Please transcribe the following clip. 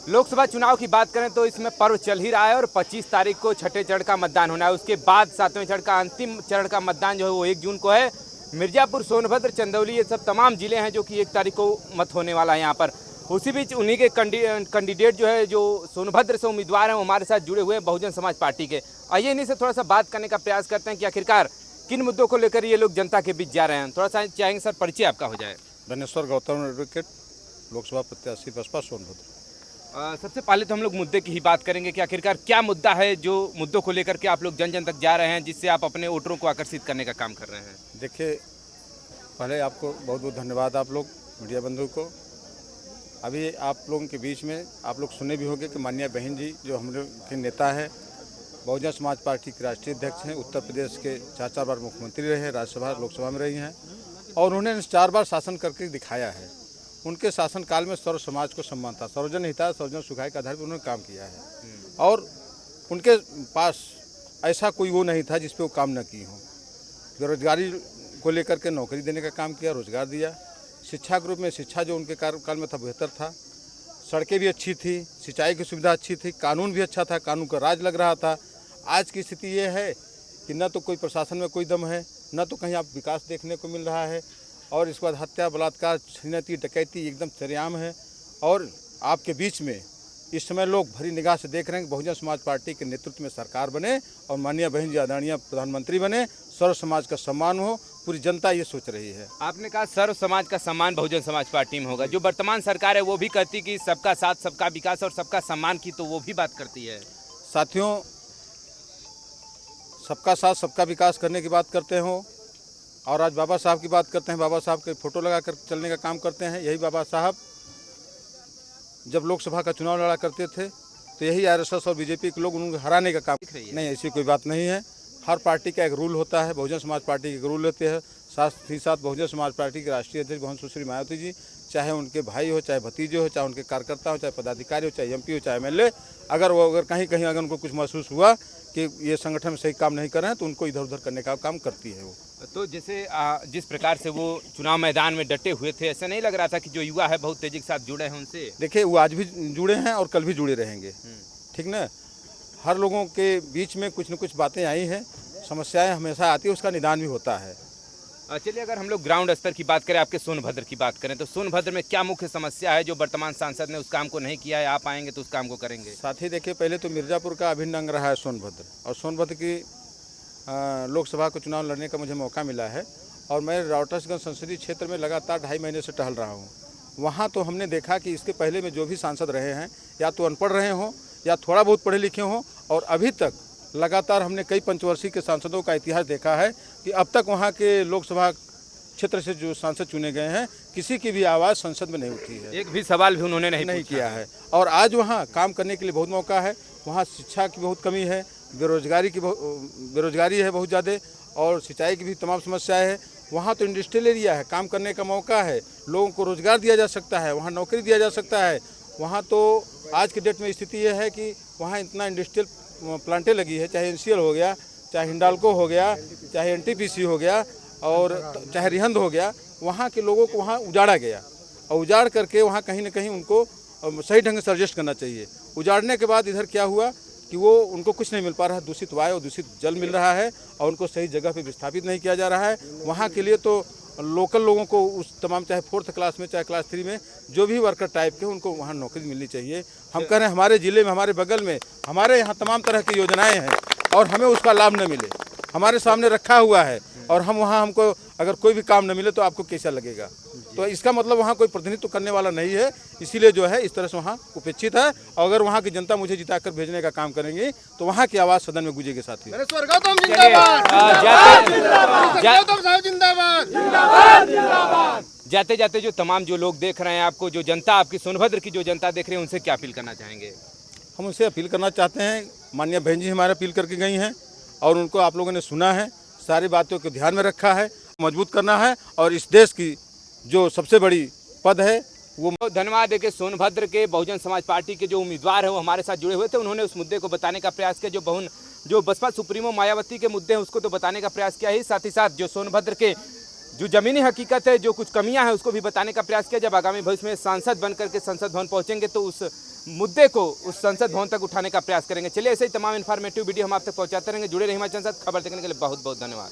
लोकसभा चुनाव की बात करें तो इसमें पर्व चल ही रहा है और 25 तारीख को छठे चरण का मतदान होना है। उसके बाद 7वें चरण का अंतिम चरण का मतदान जो है वो 1 जून को है। मिर्जापुर, सोनभद्र, चंदौली ये सब तमाम जिले हैं जो कि 1 तारीख को मत होने वाला है यहाँ पर। उसी बीच उन्हीं के कैंडिडेट जो है, जो सोनभद्र से उम्मीदवार हैं, वो हमारे साथ जुड़े हुए हैं बहुजन समाज पार्टी के। आइए इन्हीं से थोड़ा सा बात करने का प्रयास करते हैं कि आखिरकार किन मुद्दों को लेकर ये लोग जनता के बीच जा रहे हैं। थोड़ा सा चाहेंगे सर, परिचय आपका हो जाए। धनेश्वर गौतम, एडवोकेट, लोकसभा प्रत्याशी बसपा सोनभद्र। सबसे पहले तो हम लोग मुद्दे की ही बात करेंगे कि आखिरकार क्या मुद्दा है जो मुद्दों को लेकर के आप लोग जन जन तक जा रहे हैं, जिससे आप अपने वोटरों को आकर्षित करने का काम कर रहे हैं। देखिए, पहले आपको बहुत बहुत धन्यवाद, आप लोग मीडिया बंधु को। अभी आप लोगों के बीच में आप लोग सुने भी होंगे कि माननीय बहन जी जो हम लोग के नेता है, बहुजन समाज पार्टी के राष्ट्रीय अध्यक्ष हैं, उत्तर प्रदेश के 4 बार मुख्यमंत्री रहे हैं, राज्यसभा लोकसभा में रही हैं और उन्होंने 4 बार शासन करके दिखाया है। उनके शासनकाल में सर्व समाज को सम्मान था, सर्वजन हिताय सर्वजन सुखाय के आधार पर उन्होंने काम किया है और उनके पास ऐसा कोई वो नहीं था जिस पे वो काम न की हो। बेरोजगारी को लेकर के नौकरी देने का काम किया, रोजगार दिया। शिक्षा के रूप में शिक्षा जो उनके कार्यकाल में था बेहतर था। सड़कें भी अच्छी थी, सिंचाई की सुविधा अच्छी थी, कानून भी अच्छा था, कानून का राज लग रहा था। आज की स्थिति ये है कि न तो कोई प्रशासन में कोई दम है, न तो कहीं आप विकास देखने को मिल रहा है और इसके बाद हत्या, बलात्कार, छीनती, डकैती एकदम सरेआम है। और आपके बीच में इस समय लोग भरी निगाह से देख रहे हैं कि बहुजन समाज पार्टी के नेतृत्व में सरकार बने और माननीय बहन जी आदरणीय प्रधानमंत्री बने, सर्व समाज का सम्मान हो। पूरी जनता ये सोच रही है। आपने कहा सर्व समाज का सम्मान बहुजन समाज पार्टी में होगा। जो वर्तमान सरकार है वो भी कहती कि सबका साथ, सबका विकास और सबका सम्मान की, तो वो भी बात करती है। साथियों, सबका साथ सबका विकास करने की बात करते हो और आज बाबा साहब की बात करते हैं। बाबा साहब के फोटो लगा कर चलने का काम करते हैं। यही बाबा साहब जब लोकसभा का चुनाव लड़ा करते थे तो यही आरएसएस और बीजेपी के लोग उनको हराने का काम नहीं, ऐसी कोई बात नहीं है। हर पार्टी का एक रूल होता है, बहुजन समाज पार्टी के रूल होते हैं। साथ ही साथ बहुजन समाज पार्टी के राष्ट्रीय अध्यक्ष बहन सुश्री मायावती जी, चाहे उनके भाई हो, चाहे भतीजे हो, चाहे उनके कार्यकर्ता हो, चाहे पदाधिकारी हो, चाहे एमपी हो, चाहे एमएलए, अगर कहीं कहीं अगर उनको कुछ महसूस हुआ कि ये संगठन में सही काम नहीं कर रहे हैं तो उनको इधर उधर करने का काम करती है वो। तो जैसे जिस प्रकार से वो चुनाव मैदान में डटे हुए थे, ऐसा नहीं लग रहा था कि जो युवा है बहुत तेजी के साथ जुड़े हैं उनसे? देखिए, वो आज भी जुड़े हैं और कल भी जुड़े रहेंगे, ठीक ना। हर लोगों के बीच में कुछ न कुछ बातें आई हैं, समस्याएं हमेशा आती है, उसका निदान भी होता है। चलिए, अगर हम लोग ग्राउंड स्तर की बात करें, आपके सोनभद्र की बात करें, तो सोनभद्र में क्या मुख्य समस्या है जो वर्तमान सांसद ने उस काम को नहीं किया है? आप आएंगे तो उस काम को करेंगे। साथ ही देखिए, पहले तो मिर्जापुर का अभिन्न अंग रहा है सोनभद्र, और सोनभद्र की लोकसभा को चुनाव लड़ने का मुझे मौका मिला है और मैं रावटसगंज संसदीय क्षेत्र में लगातार 2.5 महीने से टहल रहा हूँ। वहाँ तो हमने देखा कि इसके पहले में जो भी सांसद रहे हैं या तो अनपढ़ रहे हों या थोड़ा बहुत पढ़े लिखे हों, और अभी तक लगातार हमने कई पंचवर्षीय के सांसदों का इतिहास देखा है कि अब तक वहाँ के लोकसभा क्षेत्र से जो सांसद चुने गए हैं, किसी की भी आवाज़ संसद में नहीं उठी है, एक भी सवाल भी उन्होंने नहीं किया है। और आज वहाँ काम करने के लिए बहुत मौका है। वहाँ शिक्षा की बहुत कमी है, बेरोजगारी है बहुत ज़्यादा, और सिंचाई की भी तमाम समस्याएं है। वहाँ तो इंडस्ट्रियल एरिया है, काम करने का मौका है, लोगों को रोजगार दिया जा सकता है, वहाँ नौकरी दिया जा सकता है। वहाँ तो आज के डेट में स्थिति ये है कि वहाँ इतना इंडस्ट्रियल प्लांटें लगी है, चाहे एनसीएल हो गया, चाहे हिंडाल्को हो गया, चाहे एनटीपीसी हो गया और चाहे रिहंद हो गया। वहाँ के लोगों को वहाँ उजाड़ा गया और उजाड़ करके वहाँ कहीं ना कहीं उनको सही ढंग से एडजस्ट करना चाहिए। उजाड़ने के बाद इधर क्या हुआ कि वो उनको कुछ नहीं मिल पा रहा है, दूषित वायु और दूषित जल मिल रहा है और उनको सही जगह पे विस्थापित नहीं किया जा रहा है। वहाँ के लिए तो लोकल लोगों को उस तमाम, चाहे 4th क्लास में, चाहे क्लास 3 में, जो भी वर्कर टाइप के, उनको वहाँ नौकरी मिलनी चाहिए। हम कह रहे हैं हमारे ज़िले में, हमारे बगल में, हमारे यहाँ तमाम तरह की योजनाएँ हैं और हमें उसका लाभ न मिले, हमारे सामने रखा हुआ है और हम वहाँ, हमको अगर कोई भी काम न मिले तो आपको कैसा लगेगा? तो इसका मतलब वहाँ कोई प्रतिनिधित्व करने वाला नहीं है, इसीलिए जो है इस तरह से वहाँ उपेक्षित है। और अगर वहाँ की जनता मुझे जिताकर भेजने का काम करेंगी तो वहाँ की आवाज़ सदन में गूंजेगी। साथियों, जाते जाते जो तमाम जो लोग देख रहे हैं आपको, जो जनता आपकी सोनभद्र की जो जनता देख रही है, उनसे क्या अपील करना चाहेंगे? हम उनसे अपील करना चाहते हैं, माननीय बहन जी हमारे अपील करके गई हैं और उनको आप लोगों ने सुना है, सारी बातों को ध्यान में रखा है, मजबूत करना है और इस देश की जो सबसे बड़ी पद है वो। धन्यवाद देके सोनभद्र के बहुजन समाज पार्टी के जो उम्मीदवार हैं वो हमारे साथ जुड़े हुए थे। उन्होंने उस मुद्दे को बताने का प्रयास किया, जो बसपा सुप्रीमो मायावती के मुद्दे हैं उसको तो बताने का प्रयास किया ही, साथ ही साथ जो सोनभद्र के जो जमीनी हकीकत है, जो कुछ कमियां हैं उसको भी बताने का प्रयास किया। जब आगामी भविष्य में सांसद बनकर के संसद भवन पहुंचेंगे तो उस मुद्दे को उस संसद भवन तक उठाने का प्रयास करेंगे। चलिए ऐसे ही तमाम इन्फॉर्मेटिव वीडियो हम आप तक पहुंचाते रहेंगे। जुड़े रहिए हमारे साथ। खबर देखने के लिए बहुत बहुत धन्यवाद।